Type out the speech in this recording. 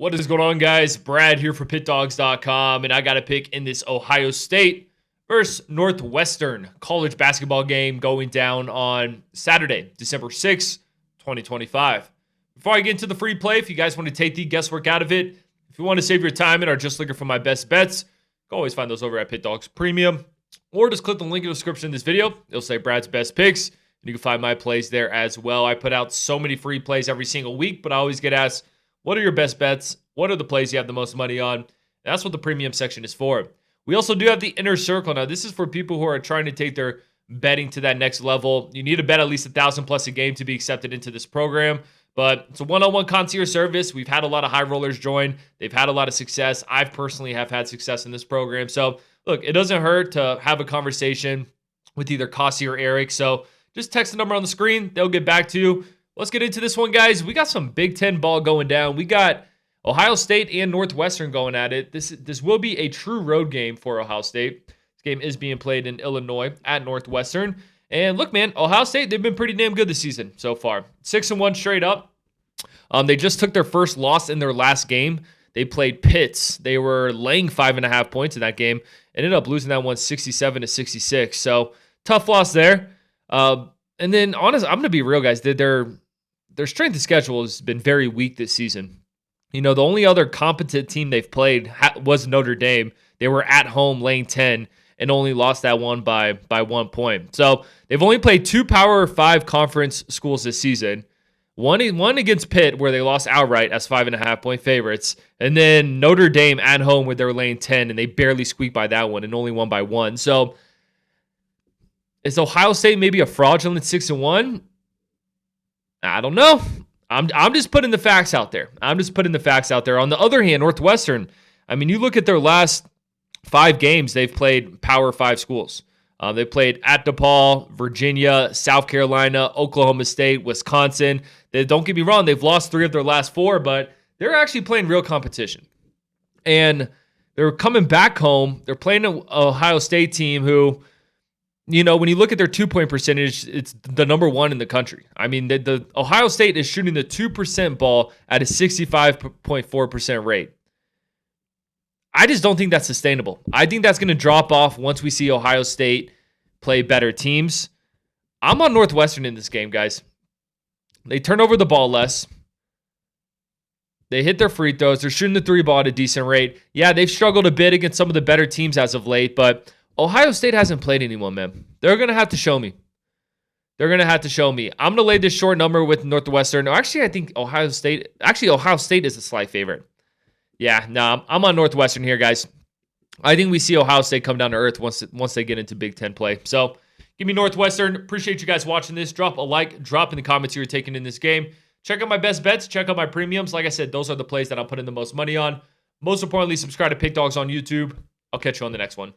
What is going on, guys? Brad here for Pickdawgz.com, and I got a pick in this Ohio State versus Northwestern college basketball game going down on Saturday, December 6th, 2025. Before I get into the free play, if you guys want to take the guesswork out of it, if you want to save your time and are just looking for my best bets, you can always find those over at Pickdawgz Premium, or just click the link in the description of this video. It'll say Brad's best picks, and you can find my plays there as well. I put out so many free plays every single week, but I always get asked, what are your best bets? What are the plays you have the most money on? And that's what the premium section is for. We also do have the inner circle. Now, this is for people who are trying to take their betting to that next level. You need to bet at least $1,000+ a game to be accepted into this program. But it's a one-on-one concierge service. We've had a lot of high rollers join. They've had a lot of success. I've personally have had success in this program. So, look, it doesn't hurt to have a conversation with either Kasi or Eric. So just text the number on the screen. They'll get back to you. Let's get into this one, guys. We got some Big Ten ball going down. We got Ohio State and Northwestern going at it. This will be a true road game for Ohio State. This game is being played in Illinois at Northwestern. And look, man, Ohio State, they've been pretty damn good this season so far. 6-1 straight up. They just took their first loss in their last game. They played Pitts. They were laying 5.5 points in that game. Ended up losing that one 67-66. So tough loss there. And then, honestly, I'm going to be real, guys. Their strength of schedule has been very weak this season. You know, the only other competent team they've played was Notre Dame. They were at home laying 10 and only lost that one by 1 point. So they've only played 2 Power 5 conference schools this season. One against Pitt, where they lost outright as 5.5-point favorites. And then Notre Dame at home, where they were laying 10, and they barely squeaked by that one and only won by 1. So is Ohio State maybe a fraudulent 6-1? I don't know. I'm just putting the facts out there. On the other hand, Northwestern, I mean, you look at their last 5 games, they've played Power 5 schools. They played at DePaul, Virginia, South Carolina, Oklahoma State, Wisconsin. Don't get me wrong, they've lost 3 of their last 4, but they're actually playing real competition. And they're coming back home. They're playing an Ohio State team who, you know, when you look at their 2-point percentage, it's the number 1 in the country. I mean, the Ohio State is shooting the 2% ball at a 65.4% rate. I just don't think that's sustainable. I think that's going to drop off once we see Ohio State play better teams. I'm on Northwestern in this game, guys. They turn over the ball less. They hit their free throws. They're shooting the 3 ball at a decent rate. Yeah, they've struggled a bit against some of the better teams as of late, but Ohio State hasn't played anyone, man. They're going to have to show me. I'm going to lay this short number with Northwestern. Actually, I think Ohio State is a slight favorite. Yeah, no, I'm on Northwestern here, guys. I think we see Ohio State come down to earth once they get into Big Ten play. So give me Northwestern. Appreciate you guys watching this. Drop a like, drop in the comments you're taking in this game. Check out my best bets. Check out my premiums. Like I said, those are the plays that I'm putting the most money on. Most importantly, subscribe to Pickdawgz on YouTube. I'll catch you on the next one.